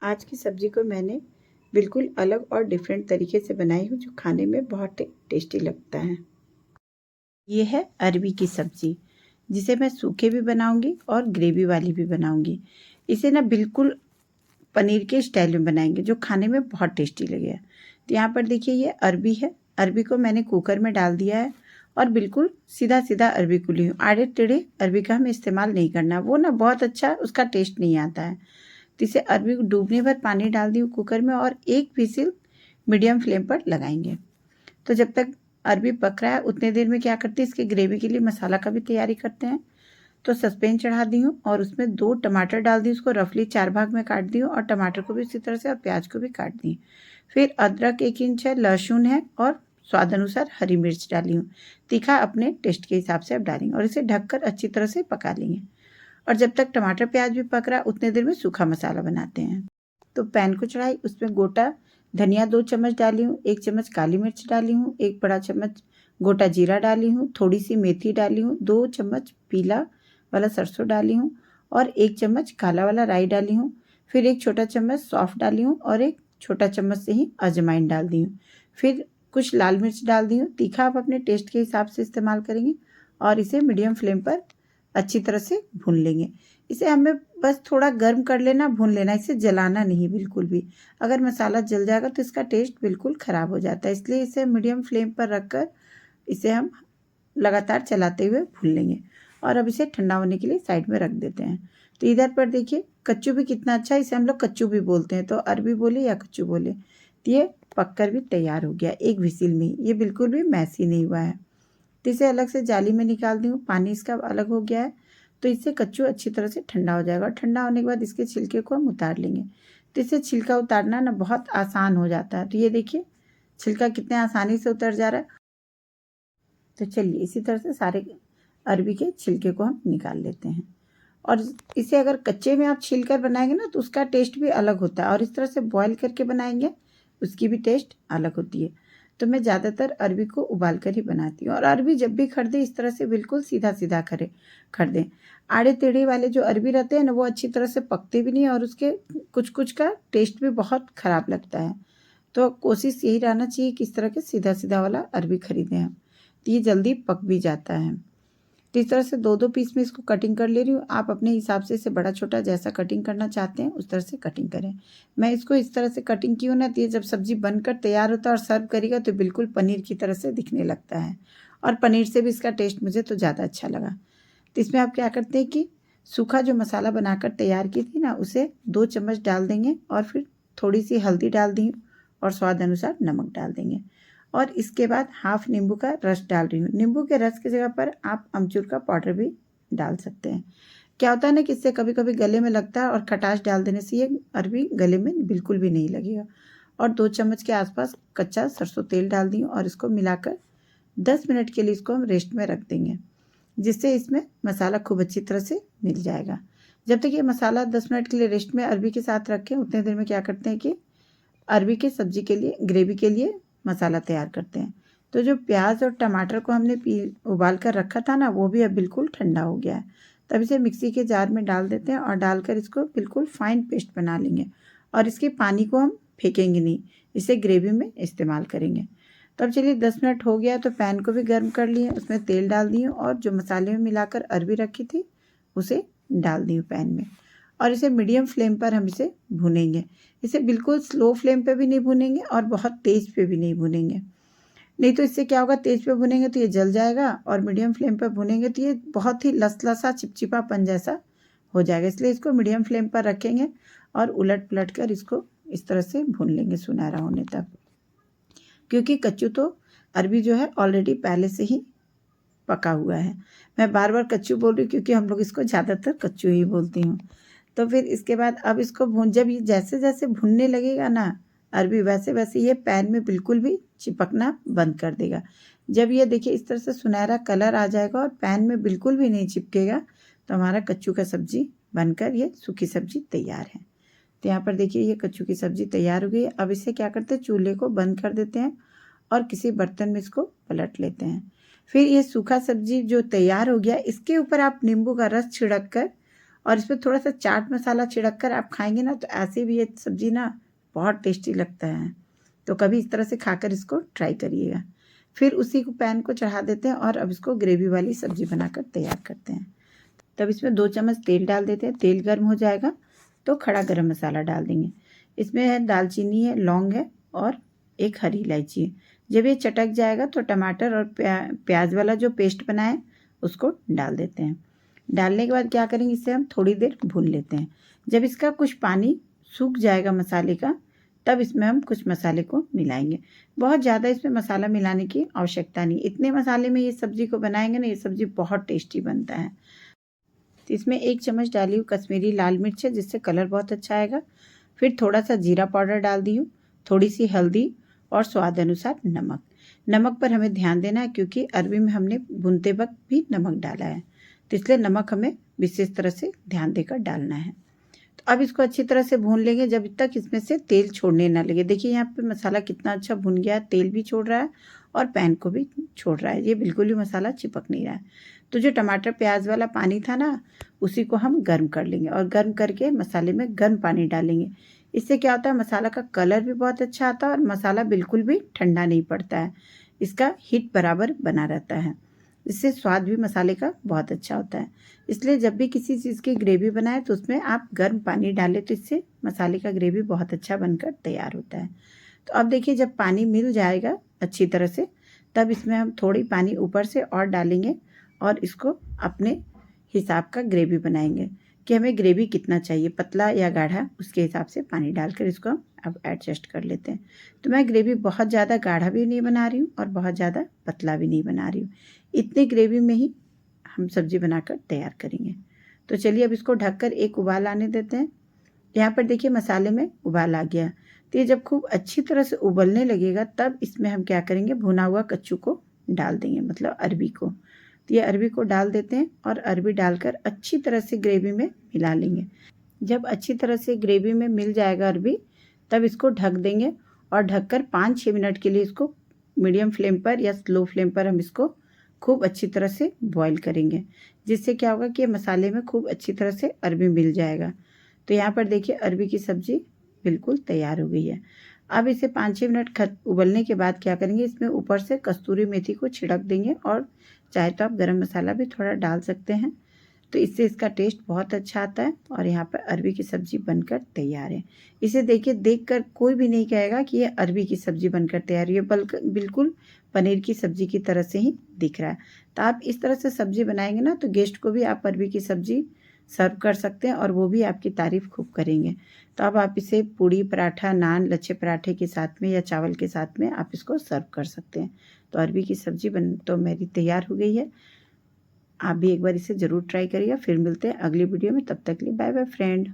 आज की सब्ज़ी को मैंने बिल्कुल अलग और डिफरेंट तरीके से बनाई हूँ, जो खाने में बहुत टेस्टी लगता है। ये है अरबी की सब्ज़ी, जिसे मैं सूखे भी बनाऊंगी और ग्रेवी वाली भी बनाऊंगी। इसे ना बिल्कुल पनीर के स्टाइल में बनाएंगे, जो खाने में बहुत टेस्टी लगेगा। तो यहाँ पर देखिए, ये अरबी है। अरबी को मैंने कुकर में डाल दिया है और बिल्कुल सीधा सीधा अरबी को ली हूँ। आड़े टेढ़े अरबी का हमें इस्तेमाल नहीं करना, वो ना बहुत अच्छा उसका टेस्ट नहीं आता है। तो इसे अरबी को डूबने भर पानी डाल दी कुकर में और एक विसिल मीडियम फ्लेम पर लगाएंगे। तो जब तक अरबी पक रहा है उतने देर में क्या करते हैं, इसके ग्रेवी के लिए मसाला का भी तैयारी करते हैं। तो सस्पेन चढ़ा दी हूँ और उसमें 2 टमाटर डाल दी, उसको रफली 4 भाग में काट दी हूँ और टमाटर को भी इसी तरह से और प्याज को भी काट दी। फिर अदरक 1 इंच है, लहसुन है और स्वाद अनुसार हरी मिर्च डाली हूँ। तीखा अपने टेस्ट के हिसाब से आप डालेंगे और इसे ढककर अच्छी तरह से पका लेंगे। और जब तक टमाटर प्याज भी पक रहा है उतने देर में सूखा मसाला बनाते हैं। तो पैन को चढ़ाई, उसमें गोटा धनिया 2 चम्मच डाली हूँ, 1 चम्मच काली मिर्च डाली हूँ, 1 बड़ा चम्मच गोटा जीरा डाली हूँ, थोड़ी सी मेथी डाली हूँ, 2 चम्मच पीला वाला सरसों डाली हूँ और 1 चम्मच काला वाला राई डाली हूँ। फिर 1 छोटा चम्मच सौंफ डाली हूँ और 1 छोटा चम्मच से ही अजवाइन डाल दी हूँ। फिर कुछ लाल मिर्च डाल दी हूँ। तीखा आप अपने टेस्ट के हिसाब से इस्तेमाल करेंगे और इसे मीडियम फ्लेम पर अच्छी तरह से भून लेंगे। इसे हमें बस थोड़ा गर्म कर लेना, भून लेना, इसे जलाना नहीं बिल्कुल भी। अगर मसाला जल जाएगा तो इसका टेस्ट बिल्कुल ख़राब हो जाता है, इसलिए इसे मीडियम फ्लेम पर रखकर इसे हम लगातार चलाते हुए भून लेंगे। और अब इसे ठंडा होने के लिए साइड में रख देते हैं। तो इधर पर देखिए, कच्चू भी कितना अच्छा है, इसे हम लोग कच्चू भी बोलते हैं, तो अरबी बोले या कच्चू बोले। तो ये पककर भी तैयार हो गया एक विसिल में, ये बिल्कुल भी मैसी नहीं हुआ है। तो इसे अलग से जाली में निकाल दी हूँ, पानी इसका अलग हो गया है। तो इससे कच्चू अच्छी तरह से ठंडा हो जाएगा और ठंडा होने के बाद इसके छिलके को हम उतार लेंगे। तो इससे छिलका उतारना ना बहुत आसान हो जाता है। तो ये देखिए, छिलका कितने आसानी से उतर जा रहा है। तो चलिए इसी तरह से सारे अरबी के छिलके को हम निकाल लेते हैं। और इसे अगर कच्चे में आप छील कर बनाएंगे ना तो उसका टेस्ट भी अलग होता है, और इस तरह से बॉईल करके बनाएंगे उसकी भी टेस्ट अलग होती है। तो मैं ज़्यादातर अरबी को उबाल कर ही बनाती हूँ। और अरबी जब भी खरीदें इस तरह से बिल्कुल सीधा सीधा खरीदें। आड़े टेढ़े वाले जो अरबी रहते हैं ना, वो अच्छी तरह से पकते भी नहीं और उसके कुछ कुछ का टेस्ट भी बहुत ख़राब लगता है। तो कोशिश यही रहना चाहिए कि इस तरह के सीधा सीधा वाला अरबी खरीदें हम, तो ये जल्दी पक भी जाता है। तो इस तरह से 2-2 पीस में इसको कटिंग कर ले रही हूँ। आप अपने हिसाब से इसे बड़ा छोटा जैसा कटिंग करना चाहते हैं उस तरह से कटिंग करें। मैं इसको इस तरह से कटिंग की हूँ ना, तो ये जब सब्ज़ी बनकर तैयार होता है और सर्व करेगा तो बिल्कुल पनीर की तरह से दिखने लगता है, और पनीर से भी इसका टेस्ट मुझे तो ज़्यादा अच्छा लगा। तो इसमें आप क्या करते हैं कि सूखा जो मसाला बनाकर तैयार की थी ना, उसे 2 चम्मच डाल देंगे और फिर थोड़ी सी हल्दी डाल दी और स्वाद अनुसार नमक डाल देंगे। और इसके बाद हाफ नींबू का रस डाल रही हूँ। नींबू के रस की जगह पर आप अमचूर का पाउडर भी डाल सकते हैं। क्या होता है ना कि इससे कभी कभी गले में लगता है, और खटास डाल देने से ये अरबी गले में बिल्कुल भी नहीं लगेगा। और 2 चम्मच के आसपास कच्चा सरसों तेल डाल दी और इसको मिलाकर 10 मिनट के लिए इसको हम रेस्ट में रख देंगे, जिससे इसमें मसाला खूब अच्छी तरह से मिल जाएगा। जब तक ये मसाला 10 मिनट के लिए रेस्ट में अरबी के साथ रखें, उतने देर में क्या करते हैं कि अरबी की सब्ज़ी के लिए ग्रेवी के लिए मसाला तैयार करते हैं। तो जो प्याज और टमाटर को हमने उबाल कर रखा था ना, वो भी अब बिल्कुल ठंडा हो गया है। तब इसे मिक्सी के जार में डाल देते हैं और डालकर इसको बिल्कुल फाइन पेस्ट बना लेंगे। और इसके पानी को हम फेंकेंगे नहीं, इसे ग्रेवी में इस्तेमाल करेंगे। तब चलिए 10 मिनट हो गया तो पैन को भी गर्म कर लिए, उसमें तेल डाल दिए और जो मसाले में मिलाकर अरबी रखी थी उसे डाल दी पैन में, और इसे मीडियम फ्लेम पर हम इसे भूनेंगे। इसे बिल्कुल स्लो फ्लेम पे भी नहीं भूनेंगे और बहुत तेज़ पे भी नहीं भूनेंगे, नहीं तो इससे क्या होगा, तेज़ पे भुनेंगे तो ये जल जाएगा और मीडियम फ्लेम पर भुनेंगे तो ये बहुत ही लसलसा चिपचिपापन जैसा हो जाएगा। इसलिए इसको मीडियम फ्लेम पर रखेंगे और उलट पलट कर इसको इस तरह से भून लेंगे सुनहरा होने तक। क्योंकि कच्चू तो अरबी जो है ऑलरेडी पहले से ही पका हुआ है। मैं बार बार कच्चू बोल रही हूँ क्योंकि हम लोग इसको ज़्यादातर कच्चू ही बोलती हूँ। तो फिर इसके बाद अब इसको जब ये जैसे जैसे भुनने लगेगा ना अरबी, वैसे वैसे ये पैन में बिल्कुल भी चिपकना बंद कर देगा। जब ये देखिए इस तरह से सुनहरा कलर आ जाएगा और पैन में बिल्कुल भी नहीं चिपकेगा, तो हमारा कच्चू का सब्ज़ी बनकर ये सूखी सब्ज़ी तैयार है। तो यहाँ पर देखिए ये कच्चू की सब्ज़ी तैयार हो गई है। अब इसे क्या करते हैं, चूल्हे को बंद कर देते हैं और किसी बर्तन में इसको पलट लेते हैं। फिर ये सूखा सब्ज़ी जो तैयार हो गया, इसके ऊपर आप नींबू का रस छिड़क कर और इसमें थोड़ा सा चाट मसाला छिड़क कर आप खाएंगे ना तो ऐसे भी ये सब्ज़ी ना बहुत टेस्टी लगता है। तो कभी इस तरह से खाकर इसको ट्राई करिएगा। फिर उसी को पैन को चढ़ा देते हैं और अब इसको ग्रेवी वाली सब्ज़ी बनाकर तैयार करते हैं। तब इसमें 2 चम्मच तेल डाल देते हैं। तेल गर्म हो जाएगा तो खड़ा गरम मसाला डाल देंगे। इसमें है दालचीनी है, लौंग है और एक हरी इलायची है। जब ये चटक जाएगा तो टमाटर और प्याज वाला जो पेस्ट बनाए उसको डाल देते हैं। डालने के बाद क्या करेंगे, इसे हम थोड़ी देर भून लेते हैं। जब इसका कुछ पानी सूख जाएगा मसाले का, तब इसमें हम कुछ मसाले को मिलाएंगे। बहुत ज़्यादा इसमें मसाला मिलाने की आवश्यकता नहीं। इतने मसाले में ये सब्ज़ी को बनाएंगे ना, ये सब्ज़ी बहुत टेस्टी बनता है। तो इसमें 1 चम्मच डाली हूँ कश्मीरी लाल मिर्च है, जिससे कलर बहुत अच्छा आएगा। फिर थोड़ा सा जीरा पाउडर डाल दी हूँ, थोड़ी सी हल्दी और स्वाद अनुसार नमक। नमक पर हमें ध्यान देना है क्योंकि अरबी में हमने भूनते वक्त भी नमक डाला है, तो इसलिए नमक हमें विशेष तरह से ध्यान देकर डालना है। तो अब इसको अच्छी तरह से भून लेंगे जब तक इसमें से तेल छोड़ने ना लगे। देखिए यहाँ पे मसाला कितना अच्छा भुन गया है, तेल भी छोड़ रहा है और पैन को भी छोड़ रहा है। ये बिल्कुल ही मसाला चिपक नहीं रहा है। तो जो टमाटर प्याज वाला पानी था ना, उसी को हम गर्म कर लेंगे और गर्म करके मसाले में गर्म पानी डालेंगे। इससे क्या होता है, मसाला का कलर भी बहुत अच्छा आता है और मसाला बिल्कुल भी ठंडा नहीं पड़ता है। इसका हीट बराबर बना रहता है। इससे स्वाद भी मसाले का बहुत अच्छा होता है। इसलिए जब भी किसी चीज़ की ग्रेवी बनाए तो उसमें आप गर्म पानी डालें, तो इससे मसाले का ग्रेवी बहुत अच्छा बनकर तैयार होता है। तो अब देखिए जब पानी मिल जाएगा अच्छी तरह से, तब इसमें हम थोड़ी पानी ऊपर से और डालेंगे और इसको अपने हिसाब का ग्रेवी बनाएंगे कि हमें ग्रेवी कितना चाहिए, पतला या गाढ़ा, उसके हिसाब से पानी डालकर इसको हम अब एडजस्ट कर लेते हैं। तो मैं ग्रेवी बहुत ज़्यादा गाढ़ा भी नहीं बना रही हूँ और बहुत ज़्यादा पतला भी नहीं बना रही हूँ। इतनी ग्रेवी में ही हम सब्ज़ी बनाकर तैयार करेंगे। तो चलिए अब इसको ढककर एक उबाल आने देते हैं। यहाँ पर देखिए मसाले में उबाल आ गया। तो ये जब खूब अच्छी तरह से उबलने लगेगा तब इसमें हम क्या करेंगे, भुना हुआ कच्चू को डाल देंगे, मतलब अरबी को। तो ये अरबी को डाल देते हैं और अरबी डालकर अच्छी तरह से ग्रेवी में मिला लेंगे। जब अच्छी तरह से ग्रेवी में मिल जाएगा अरबी, तब इसको ढक देंगे और ढककर 5-6 मिनट के लिए इसको मीडियम फ्लेम पर या स्लो फ्लेम पर हम इसको खूब अच्छी तरह से बॉईल करेंगे, जिससे क्या होगा कि मसाले में खूब अच्छी तरह से अरबी मिल जाएगा। तो यहाँ पर देखिए अरबी की सब्ज़ी बिल्कुल तैयार हो गई है। अब इसे 5-6 मिनट उबलने के बाद क्या करेंगे, इसमें ऊपर से कस्तूरी मेथी को छिड़क देंगे और चाहे तो आप गरम मसाला भी थोड़ा डाल सकते हैं। तो इससे इसका टेस्ट बहुत अच्छा आता है। और यहाँ पर अरबी की सब्ज़ी बनकर तैयार है। इसे देखिए, देखकर कोई भी नहीं कहेगा कि ये अरबी की सब्ज़ी बनकर तैयार है, बिल्कुल पनीर की सब्ज़ी की तरह से ही दिख रहा है। तो आप इस तरह से सब्ज़ी बनाएंगे ना तो गेस्ट को भी आप अरबी की सब्ज़ी सर्व कर सकते हैं और वो भी आपकी तारीफ़ खूब करेंगे। तो अब आप इसे पूड़ी, पराठा, नान, लच्छे पराठे के साथ में या चावल के साथ में आप इसको सर्व कर सकते हैं। तो अरबी की सब्ज़ी तो मेरी तैयार हो गई है। आप भी एक बार इसे ज़रूर ट्राई करिएगा। फिर मिलते हैं अगली वीडियो में, तब तक के लिए बाय बाय फ्रेंड।